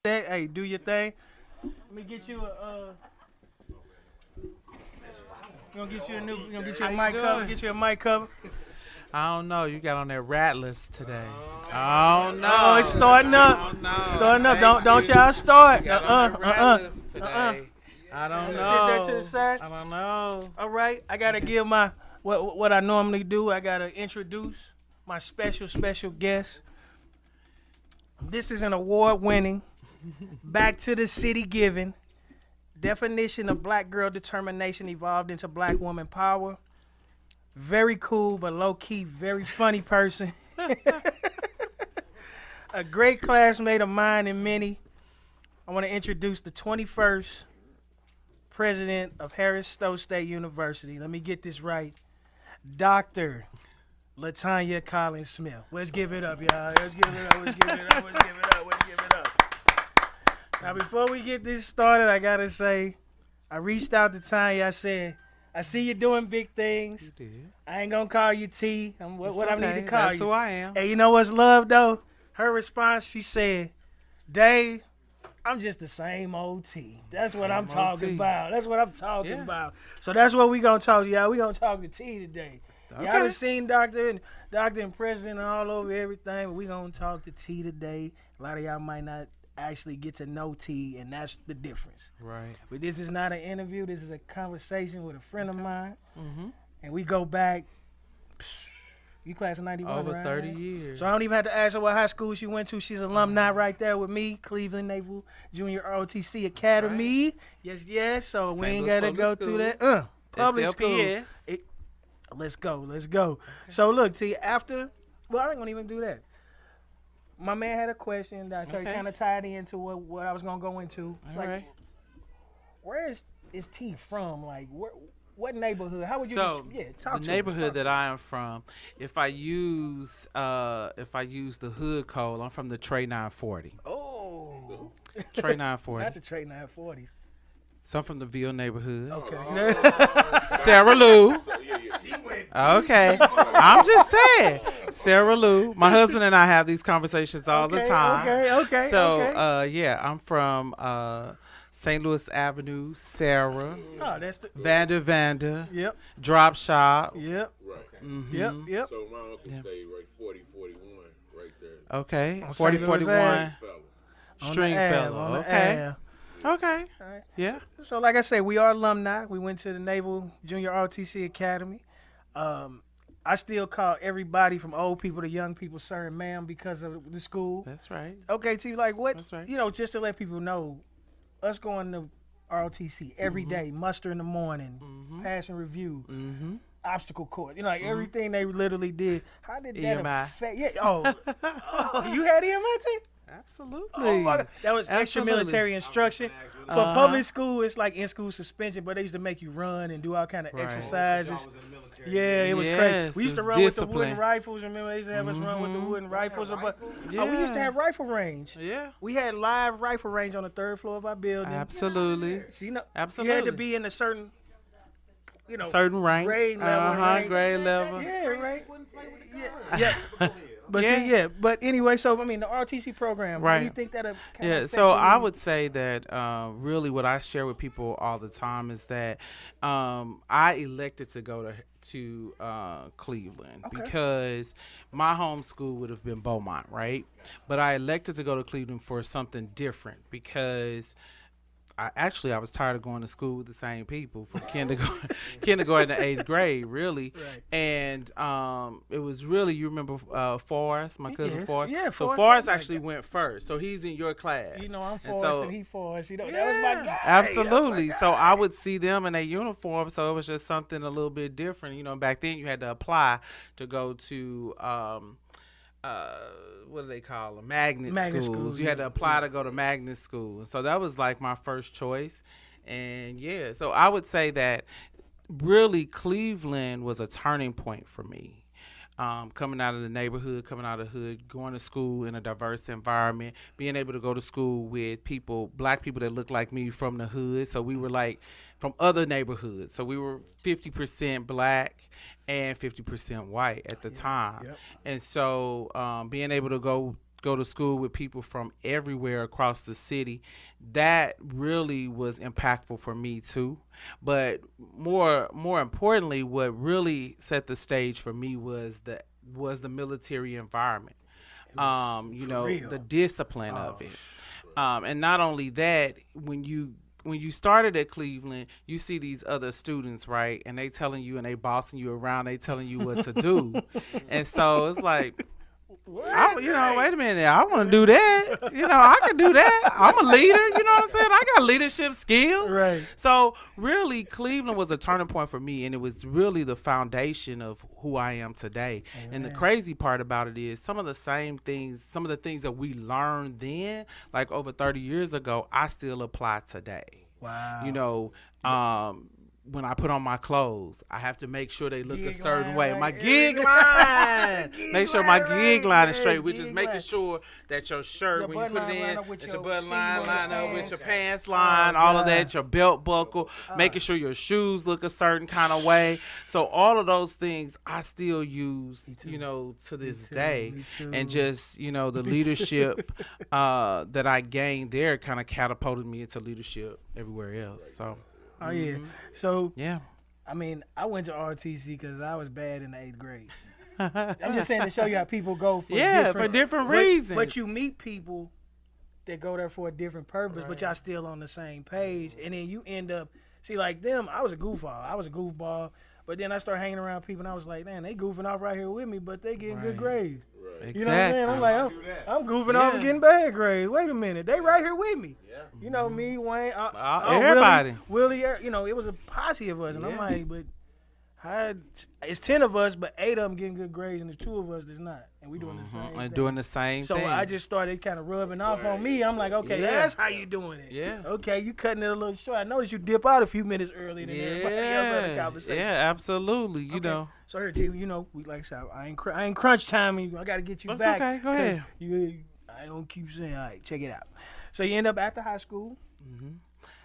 Hey, do your thing. Let me get you a. We're gonna get you a new. We're gonna get you a mic cover. Get you a mic cover. I don't know. You got on that Rattlers today. Oh no. Oh, it's starting up. Oh, no. Starting up. Don't y'all start. Got on that Rattlers today. I don't know. Sit that to the side. I don't know. All right. I gotta give my what I normally do. I gotta introduce my special guest. This is an award-winning, back to the city giving, definition of black girl determination evolved into black woman power. Very cool, but low-key, very funny person. A great classmate of mine and many. I want to introduce the 21st president of Harris-Stowe State University. Let me get this right. Dr. Lata Colin Smith. Let's give it up, y'all. Let's give it up. Let's give it up. Let's give it up. Let's give it up. Now, before we get this started, I gotta say, I reached out to Tanya. I said, I see you doing big things. You did. I ain't gonna call you T. I'm what I need to call That's you. who I am. Hey, you know what's love though? Her response, she said, Dave, I'm just the same old T. That's what I'm talking about. That's what I'm talking about. So that's what we gonna talk to y'all. We gonna talk to T today. Okay. Y'all done seen Doctor and President all over everything, but we gonna talk to T today. A lot of y'all might not actually get to know T, and that's the difference. Right. But this is not an interview. This is a conversation with a friend of mine, Mm-hmm. and we go back. You class of 91, Over right? 30 years. So I don't even have to ask her what high school she went to. She's alumni right there with me, Cleveland Naval Junior ROTC Academy. Right. Yes. So we St. ain't Louis got to Public go School. through that. Public school. SLPS. Let's go. So look, T, after, well, I ain't going to even do that. My man had a question that I kind of tied into what I was going to go into. All right. Where is T from? Like, what neighborhood? How would you So talk the to neighborhood that I am from, if I use the hood code, I'm from the Trey 940. Oh. Trey 940. Not the Trey 940s. So I'm from the Ville neighborhood. Okay. Sarah Lou. Okay. I'm just saying. Sarah Lou. My husband and I have these conversations all the time. Okay. So I'm from St. Louis Avenue, Sarah, Oh, that's the. Vanda, Yep. Drop Shop. Yep. Mhm. Yep. So my uncle stayed right 4041 right there. Okay. On 4041 Ave. Fella. Stringfellow. On the Okay. Ave. Okay. All right. Yeah. So like I said, we are alumni. We went to the Naval Junior ROTC Academy. I still call everybody from old people to young people sir and ma'am because of the school. That's right. Okay, T, like what? That's right. Just to let people know, us going to ROTC every day, muster in the morning, passing review, Mm-hmm. obstacle course, like everything they literally did. How did that EMI. affect? Yeah. Oh, you had EMI? Absolutely. Oh my God. That was extra Absolutely. military instruction. For public school, it's like in-school suspension, but they used to make you run and do all kind of Right. exercises. Yeah, it was Yes, crazy. We used to it's run with the discipline. wooden rifles. Remember, they used to have us run with the wooden rifles. But we used to Yeah. have rifle range. Yeah. We had live rifle range on the third floor of our building. Absolutely. So, you had to Absolutely. be in a certain, Certain rank. grade level. rank. Grade level. Yeah, right. Yeah. But but anyway, so the ROTC program, how do you Right. think that Yeah, so I would say that really what I share with people all the time is that I elected to go to Cleveland because my home school would have been Beaumont, right? But I elected to go to Cleveland for something different because I was tired of going to school with the same people from kindergarten to 8th grade, really. Right. And it was really, you remember Forrest, my cousin Yes. Forrest? Yeah, So Forrest, Forrest I'm actually went first. So he's in your class. I'm And Forrest and he Forrest. That was my Yeah, guy. absolutely. That's So my I guy. would see them in their uniform, so it was just something a little bit different. Back then you had to apply to go to what do they call them? Magnet Magnet schools. schools, You had yeah. to apply to go to magnet school. And so that was like my first choice. And so I would say that really Cleveland was a turning point for me. Coming out of the neighborhood, coming out of the hood, going to school in a diverse environment, being able to go to school with black people that look like me from the hood. So we were like from other neighborhoods. So we were 50% black and 50% white at the time. Yep. And so being able to go go to school with people from everywhere across the city. That really was impactful for me too. But more importantly, what really set the stage for me was the military environment. You know, real. the discipline of it. And not only that, when you started at Cleveland, you see these other students, right? And they telling you and they bossing you around, they telling you what to do. And so it's like, wait a minute, I want to do that. I can do that. I'm a leader, you know what I'm saying? I got leadership skills. Right. So really, Cleveland was a turning point for me, and it was really the foundation of who I am today. Amen. And the crazy part about it is some of the things that we learned then, like over 30 years ago, I still apply today. Wow. When I put on my clothes, I have to make sure they look a Gig certain line, way. right? My gig line. Make sure my gig line is straight, Yes, which is gig making line. sure that your shirt, Your when you button put it line line in, up with that your your button seam line on line your up with pants. your pants line, Oh, all of God. that, your belt buckle, making sure your shoes look a certain kind of way. So all of those things I still use, to this day. Me too. And just, the leadership that I gained there kind of catapulted me into leadership everywhere else. So, Oh, yeah. So, yeah. I mean, I went to ROTC because I was bad in the 8th grade. I'm just saying to show you how people go for different reasons. But you meet people that go there for a different purpose, but y'all still on the same page. And then you end up, see, like them, I was a goofball. But then I started hanging around people, and I was like, man, they goofing off right here with me, but they getting good grades. Right. You know what I'm saying? I'm like, I'm goofing off and getting bad grades. Wait a minute, they right here with me. Yeah. You know me, Wayne, everybody. Willie, it was a posse of us, and I'm like, but it's 10 of us, but 8 of them getting good grades, and the 2 of us that's not, and we doing the same thing. Doing the same so thing. I just started kind of rubbing off on me. I'm like, okay, that's how you doing it. Yeah. Okay, you cutting it a little short. I noticed you dip out a few minutes earlier than everybody else in the conversation. Yeah, absolutely. You know. So here, T, we like I said, I ain't crunch timing. I got to get you That's back. okay. Go ahead. I don't keep saying, all right, check it out. So you end up after high school.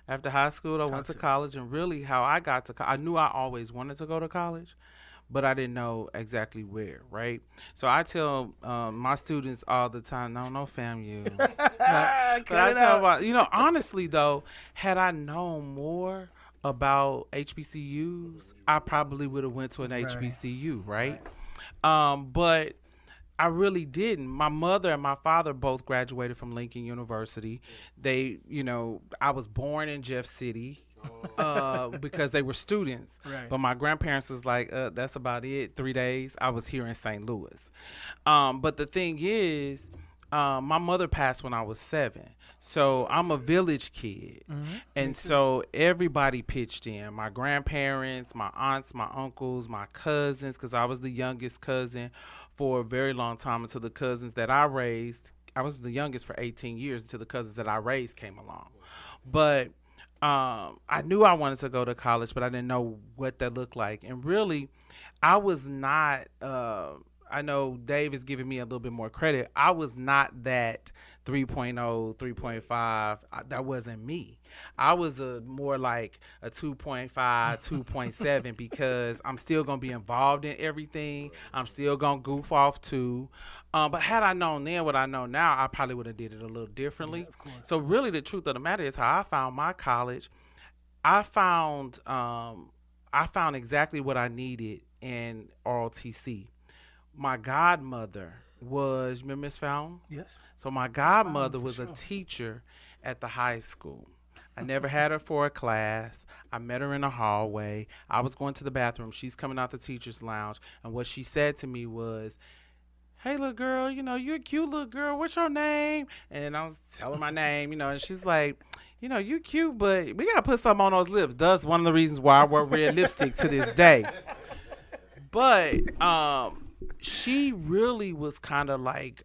After high school, I went to college, and really how I got to I knew I always wanted to go to college, but I didn't know exactly where, right? So I tell my students all the time, no FAMU. But I tell about, honestly though, had I known more about HBCUs, I probably would have went to an HBCU, right? But I really didn't. My mother and my father both graduated from Lincoln University. They, I was born in Jeff City because they were students. Right. But my grandparents was like, that's about it. 3 days. I was here in St. Louis. But the thing is, my mother passed when I was 7. So I'm a village kid. And so everybody pitched in. My grandparents, my aunts, my uncles, my cousins, because I was the youngest cousin for a very long time until the cousins that I raised. I was the youngest for 18 years until the cousins that I raised came along. But I knew I wanted to go to college, but I didn't know what that looked like. And really, I was not I know Dave is giving me a little bit more credit. I was not that 3.0, 3.5. That wasn't me. I was more like a 2.5, 2.7 because I'm still going to be involved in everything. I'm still going to goof off too. But had I known then what I know now, I probably would have did it a little differently. Yeah, so really the truth of the matter is how I found my college. I found exactly what I needed in ROTC. My godmother was, remember Miss Fountain? Yes. So my godmother was a teacher at the high school. I never had her for a class. I met her in a hallway. I was going to the bathroom. She's coming out the teacher's lounge. And what she said to me was, hey, little girl, you're a cute little girl. What's your name? And I was telling my name, and she's like, you cute, but we got to put something on those lips. That's one of the reasons why I wear red lipstick to this day. But she really was kind of like,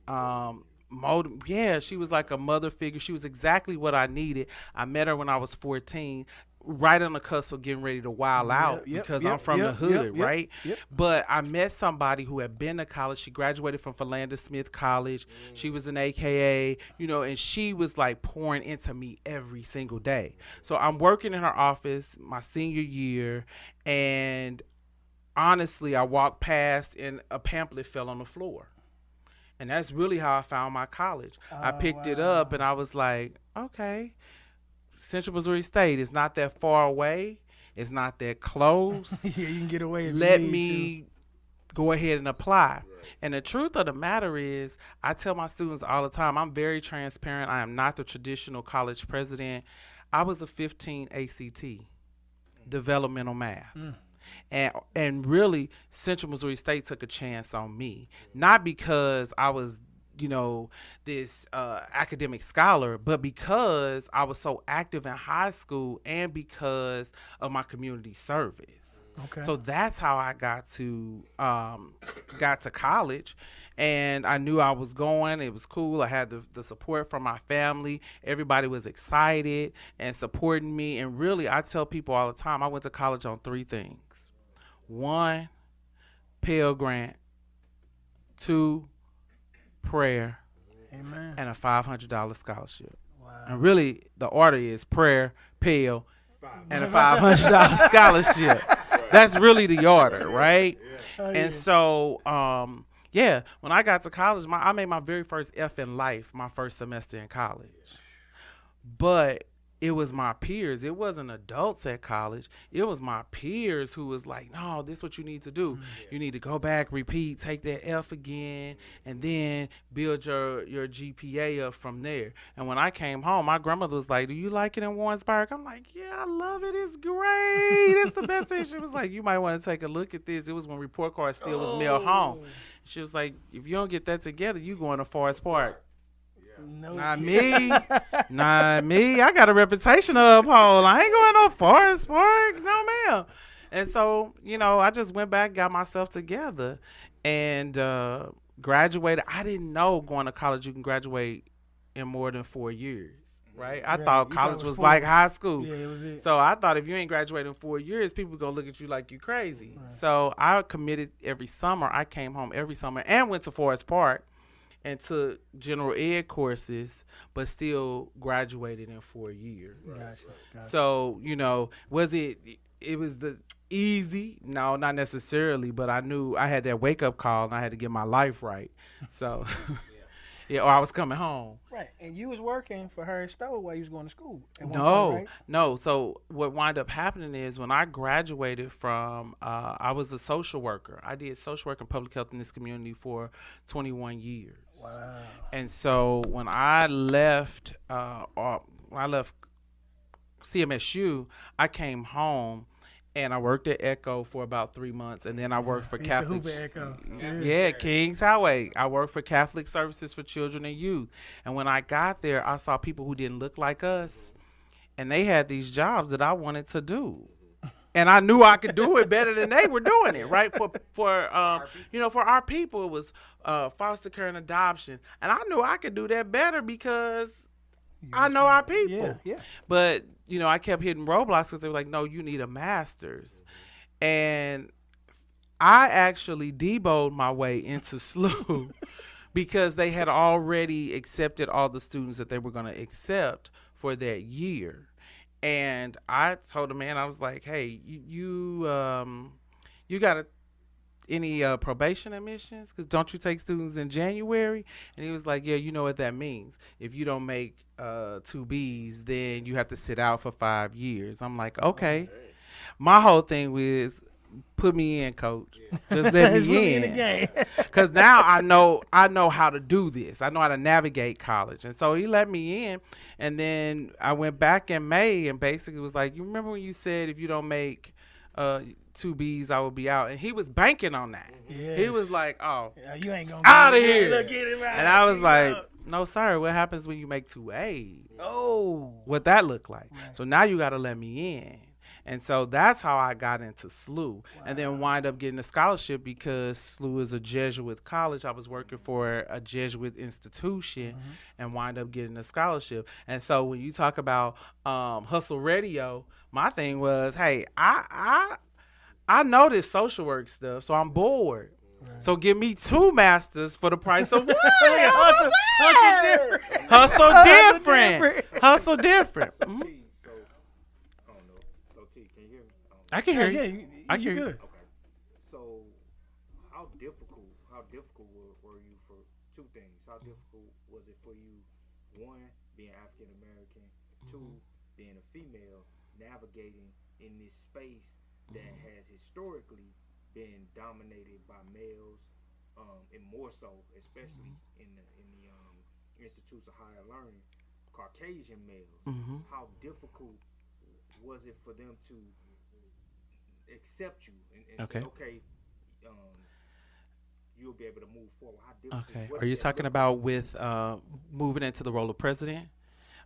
she was like a mother figure. She was exactly what I needed. I met her when I was 14, right on the cusp of getting ready to wild out because I'm from the hood, right? But I met somebody who had been to college. She graduated from Philander Smith College. She was an AKA, and she was like pouring into me every single day. So I'm working in her office my senior year, and honestly, I walked past and a pamphlet fell on the floor. And that's really how I found my college. I picked it up and I was like, okay, Central Missouri State is not that far away. It's not that close. Yeah, you can get away if Let you need me go ahead and apply. And the truth of the matter is, I tell my students all the time, I'm very transparent. I am not the traditional college president. I was a 15 ACT, developmental math. And really, Central Missouri State took a chance on me, not because I was, this academic scholar, but because I was so active in high school and because of my community service. Okay. So that's how I got to college, and I knew I was going. It was cool. I had the support from my family. Everybody was excited and supporting me. And really, I tell people all the time, I went to college on 3 things. 1, Pell Grant. 2, prayer. Amen. And a $500 scholarship. Wow. And really, the order is prayer, Pell, and a $500 scholarship. That's really the order, right? And so, when I got to college, I made my very first F in life my first semester in college. But it was my peers. It wasn't adults at college. It was my peers who was like, no, this is what you need to do. You need to go back, repeat, take that F again, and then build your GPA up from there. And when I came home, my grandmother was like, do you like it in Warrensburg? I'm like, yeah, I love it. It's great. It's the best thing. She was like, you might want to take a look at this. It was when report cards still was mailed home. She was like, if you don't get that together, you going to Forest Park. No Not me. Not me. I got a reputation to uphold. I ain't going no Forest Park. No, ma'am. And so, I just went back, got myself together, and graduated. I didn't know going to college you can graduate in more than 4 years, right? I thought college was like high school. Yeah, it was it. So I thought if you ain't graduating in 4 years, people going to look at you like you crazy. Right. So I committed every summer. I came home every summer and went to Forest Park and took general ed courses, but still graduated in 4 years. Gotcha. So, was it was the easy? No, not necessarily, but I knew I had that wake up call and I had to get my life right. So, or I was coming home. Right. And you was working for Harris-Stowe while you was going to school. No. So what wound up happening is when I graduated from, I was a social worker. I did social work and public health in this community for 21 years. Wow. And so when I left, CMSU, I came home and I worked at Echo for about 3 months, and then I worked for Catholic. Kings Highway. I worked for Catholic Services for Children and Youth. And when I got there, I saw people who didn't look like us, and they had these jobs that I wanted to do. And I knew I could do it better than they were doing it, right? For our people, it was foster care and adoption, and I knew I could do that better because I know our people. Yeah. But I kept hitting roadblocks because they were like, "No, you need a master's," and I actually deboed my way into SLU because they had already accepted all the students that they were going to accept for that year. And I told the man, I was like, hey, you got any probation admissions? Because don't you take students in January? And he was like, yeah, you know what that means. If you don't make 2 Bs, then you have to sit out for 5 years. I'm like, okay. My whole thing was, put me in, coach. Just let me in. Because now I know how to do this. I know how to navigate college. And so he let me in. And then I went back in May and basically was like, you remember when you said if you don't make 2 Bs, I will be out? And he was banking on that. Yes. He was like, oh, you ain't gonna out of here. Right. And I was like, no, sir, what happens when you make 2 A's? Oh. What that look like? Right. So now you got to let me in. And so that's how I got into SLU. Wow. And then wind up getting a scholarship because SLU is a Jesuit college. I was working for a Jesuit institution and wind up getting a scholarship. And so when you talk about Hustle Radio, my thing was, hey, I know this social work stuff, so I'm bored. Right. So give me 2 masters for the price of 1. Hustle different. Hustle different. Mm-hmm. I can hear you. I can hear you. Okay. So, how difficult were you two things. How difficult was it for you, one, being African American, two, being a female, navigating in this space that has historically been dominated by males, and more so, especially in the institutes of higher learning, Caucasian males. How difficult was it for them to accept you and say, okay, you'll be able to move forward? How difficult? Okay. Are you talking about with moving into the role of president,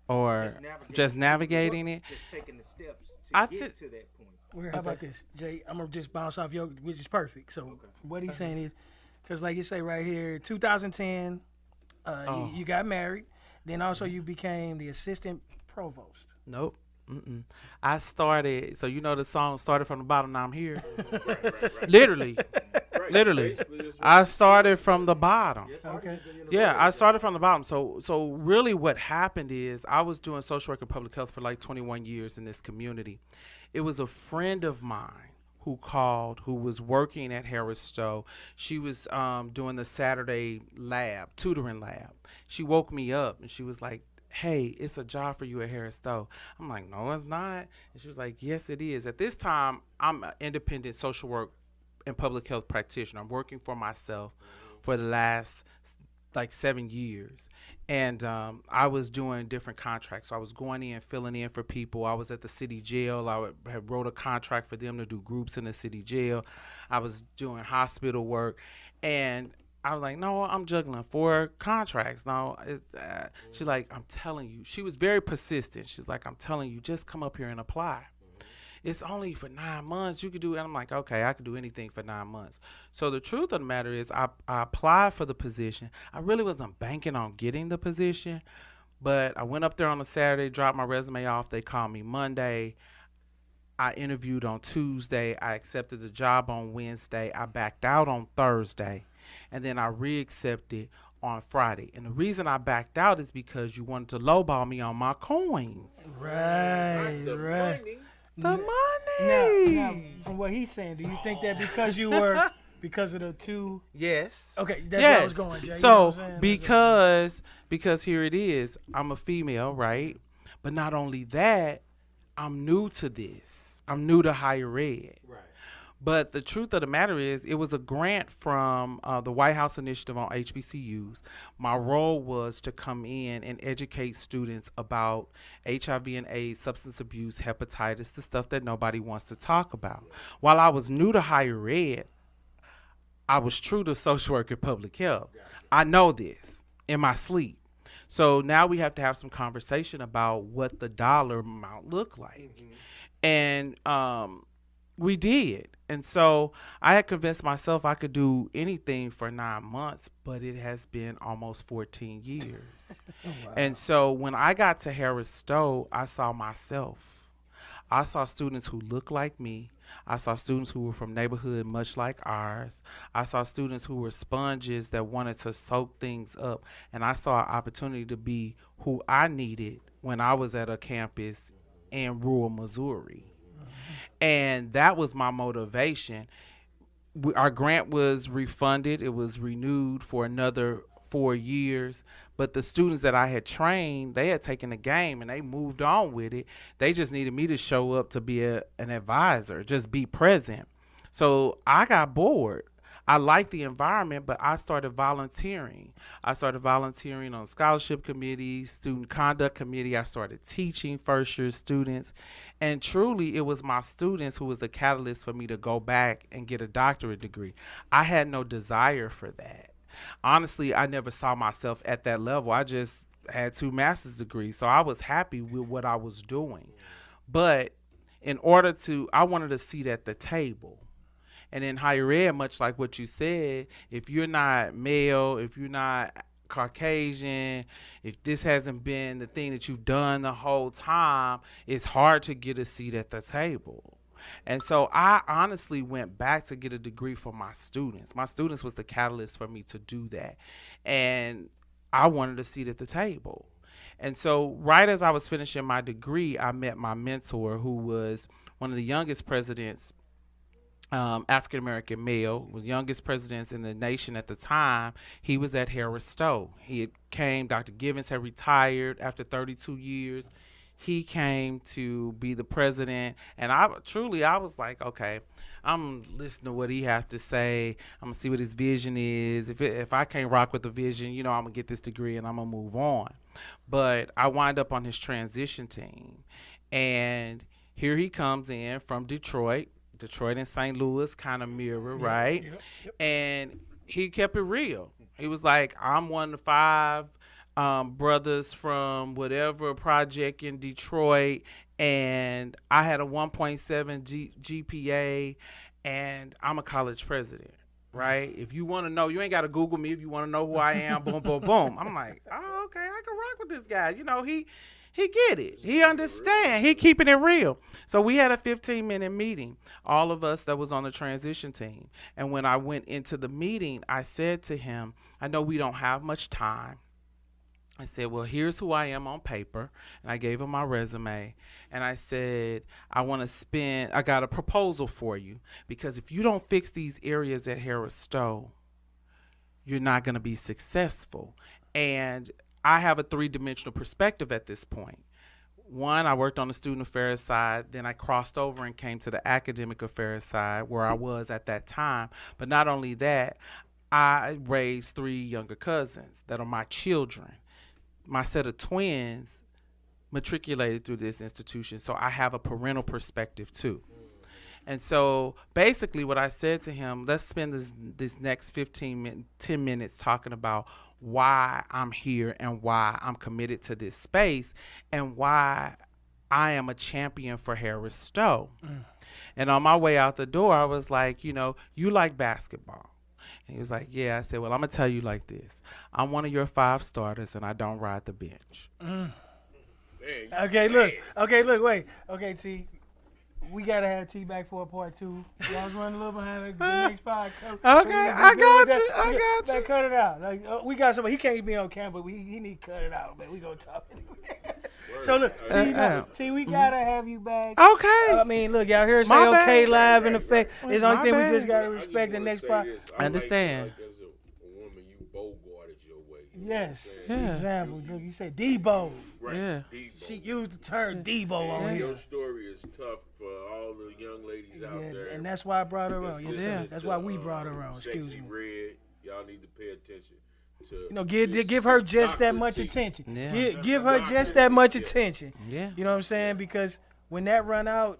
or just navigating it? Just taking the steps to get to that point. Well, how about this, Jay? I'm gonna just bounce off your, which is perfect. So what he's saying is, because like you say right here, 2010, you got married. Then also you became the assistant provost. Nope. I started, so you know the song started from the bottom, now I'm here. Right. Literally. Right. Literally. Basically, that's what I started from the bottom. Okay. Yeah, I started from the bottom. So really what happened is I was doing social work and public health for like 21 years in this community. It was a friend of mine who called, who was working at Harris-Stowe. She was doing the Saturday tutoring lab. She woke me up and she was like, hey, it's a job for you at Harris-Stowe. I'm like, no, it's not. And she was like, yes, it is. At this time, I'm an independent social work and public health practitioner. I'm working for myself for the last like 7 years. And I was doing different contracts. So I was going in, filling in for people. I was at the city jail. had wrote a contract for them to do groups in the city jail. I was doing hospital work. And I was like, no, I'm juggling 4 contracts. No, she's like, I'm telling you. She was very persistent. She's like, I'm telling you, just come up here and apply. It's only for 9 months. You could do it. And I'm like, okay, I could do anything for 9 months. So the truth of the matter is I applied for the position. I really wasn't banking on getting the position, but I went up there on a Saturday, dropped my resume off. They called me Monday. I interviewed on Tuesday. I accepted the job on Wednesday. I backed out on Thursday. And then I re-accepted on Friday. And the reason I backed out is because you wanted to lowball me on my coins. Right. Money. The money. Now, from what he's saying, do you think that because you were, because of the two? Yes. Okay, that's where I was going, Jay. So you know what I'm saying? because here it is, I'm a female, right? But not only that, I'm new to this. I'm new to higher ed. Right. But the truth of the matter is, it was a grant from the White House Initiative on HBCUs. My role was to come in and educate students about HIV and AIDS, substance abuse, hepatitis, the stuff that nobody wants to talk about. While I was new to higher ed, I was true to social work and public health. I know this in my sleep. So now we have to have some conversation about what the dollar amount looked like. And we did. And so I had convinced myself I could do anything for 9 months, but it has been almost 14 years. Oh, wow. And so when I got to Harris-Stowe, I saw myself. I saw students who looked like me. I saw students who were from neighborhood much like ours. I saw students who were sponges that wanted to soak things up. And I saw an opportunity to be who I needed when I was at a campus in rural Missouri. And that was my motivation. Our grant was refunded. It was renewed for another 4 years. But the students that I had trained, they had taken the game and they moved on with it. They just needed me to show up to be an advisor, just be present. So I got bored. I liked the environment, but I started volunteering. I started volunteering on scholarship committees, student conduct committee. I started teaching first-year students. And truly, it was my students who was the catalyst for me to go back and get a doctorate degree. I had no desire for that. Honestly, I never saw myself at that level. I just had 2 master's degrees, so I was happy with what I was doing. But in order to, I wanted a seat at the table. And in higher ed, much like what you said, if you're not male, if you're not Caucasian, if this hasn't been the thing that you've done the whole time, it's hard to get a seat at the table. And so I honestly went back to get a degree for my students. My students was the catalyst for me to do that. And I wanted a seat at the table. And so right as I was finishing my degree, I met my mentor, who was one of the youngest presidents African American male, was youngest presidents in the nation at the time. He was at Harris-Stowe. He had came. Dr. Givens had retired after 32 years. He came to be the president, and I was like, okay, I'm listening to what he has to say. I'm gonna see what his vision is. If I can't rock with the vision, I'm gonna get this degree and I'm gonna move on. But I wind up on his transition team, and here he comes in from Detroit. Detroit and St. Louis kind of mirror, right? Yep. And he kept it real. He was like, I'm one of the 5 brothers from whatever project in Detroit, and I had a 1.7 GPA, and I'm a college president, right? If you want to know, you ain't got to Google me. If you want to know who I am, boom, boom, boom. I'm like, oh, okay, I can rock with this guy. He get it. He understand. He keeping it real. So we had a 15-minute meeting, all of us that was on the transition team. And when I went into the meeting, I said to him, I know we don't have much time. I said, well, here's who I am on paper. And I gave him my resume. And I said, I got a proposal for you. Because if you don't fix these areas at Harris-Stowe, you're not going to be successful. And I have a 3-dimensional perspective at this point. One, I worked on the student affairs side. Then I crossed over and came to the academic affairs side where I was at that time. But not only that, I raised 3 younger cousins that are my children. My set of twins matriculated through this institution, so I have a parental perspective too. And so basically what I said to him, let's spend this next 10 minutes talking about why I'm here and why I'm committed to this space and why I am a champion for Harris-Stowe. And on my way out the door, I was like, you like basketball. And he was like, yeah. I said, well, I'm going to tell you like this. I'm one of your 5 starters, and I don't ride the bench. Okay, look, wait. Okay, T, we got to have T back for a part 2. Y'all was running a little behind the next podcast. Okay, I got you. Cut it out. Like, we got somebody. He can't be on camera, but he need to cut it out, man. We going to talk anyway. So, look, T, we got to have you back. Okay. I mean, look, y'all hear say okay live in effect. It's the only thing we just got to respect the next part. I understand. Like as a woman, you bogarted your way. Yes. Example. Look, you said Debo. Right. Yeah. Debo. She used the term Debo on here. Your story is tough for all the young ladies out there. And that's why I brought her on. Yes, That's why we brought her on. Excuse Sexy me. Red, y'all need to pay attention. Give her just that much attention. Yeah. Give her just that much attention. Yeah. You know what I'm saying? Because when that run out,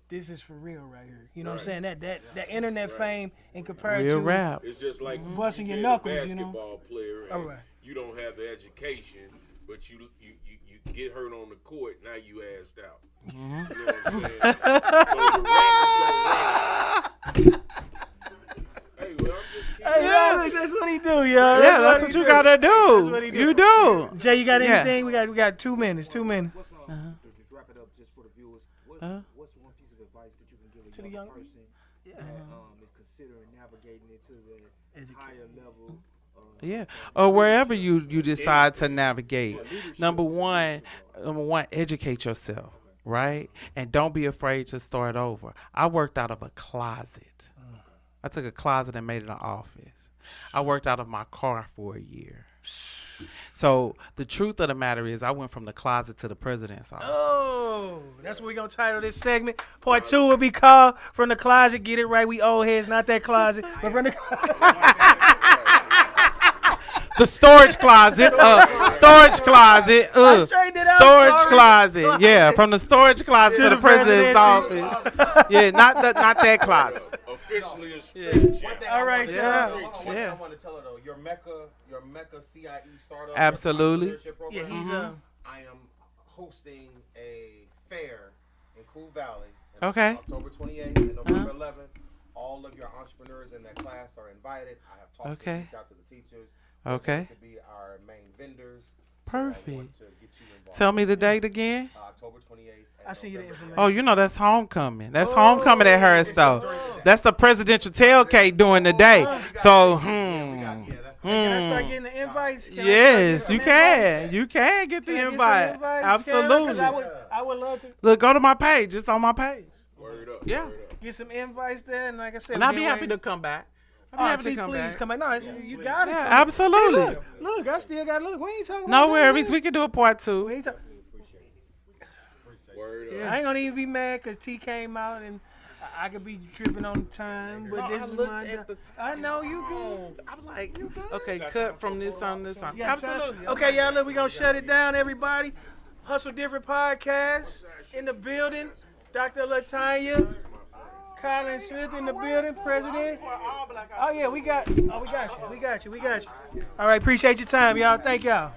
this is for real right here. You know what I'm saying? That internet fame in comparison Real to rap. It's just like busting your you knuckles, a basketball player and you don't have the education, but you get hurt on the court, now you assed out. You know what I'm saying? So the rap is gonna run out. Hey, well, I'm just kidding. Hey, look, that's what he do, yo. Yeah, that's what you gotta do. That's what he do. You do. Jay, you got anything? We got 2 minutes. 2 minutes. What's just wrap it up just for the viewers. What's one piece of advice that you can give a young person that is considering navigating into the higher level? Or wherever you decide to navigate. Number one, educate yourself, right? And don't be afraid to start over. I worked out of a closet. I took a closet and made it an office. I worked out of my car for a year. So the truth of the matter is I went from the closet to the president's office. Oh, that's what we're going to title this segment. Part 2 will be called From the Closet. Get it right. We old heads, not that closet. But from the The storage closet, storage closet, storage closet. Yeah, from the storage closet to the president's office. Yeah, not that closet. Officially a street champ. All right, I want to tell her though, your Mecca CIE startup. Absolutely. Yeah, he's I am hosting a fair in Cool Valley. Okay. October 28th and November 11th. All of your entrepreneurs in that class are invited. I have talked to reach out to the teachers. Okay. To be our main vendors. Perfect. Tell me the date again. October 28th. I see the information. Oh, that's homecoming. That's homecoming at Harris-Stowe. That's the presidential tailgate during the day. So, Can I start getting the invites? Yes, you can. You can get the invite. Absolutely. I would love to. Look, go to my page. It's on my page. Word up. Yeah. Word up. get some invites there, and like I said, And I'll be happy to come back. I'll be happy to come please back. come back. No, you got it. Yeah, absolutely. See, look, I still got to look. We ain't talking No about worries. that. We can do a part 2. We ain't talk- Word I up. ain't gonna even be mad because T came out and I could be tripping on time, but this is my. I know you good. I'm like, okay, cut from this on this on. Yeah, Absolutely. Okay, y'all, look, we gonna shut it down, everybody. Hustle Different Podcast in the building. Dr. LaTonia, Colin Smith in the building, President. Oh yeah, we got you. We got you. All right, appreciate your time, y'all. Thank y'all.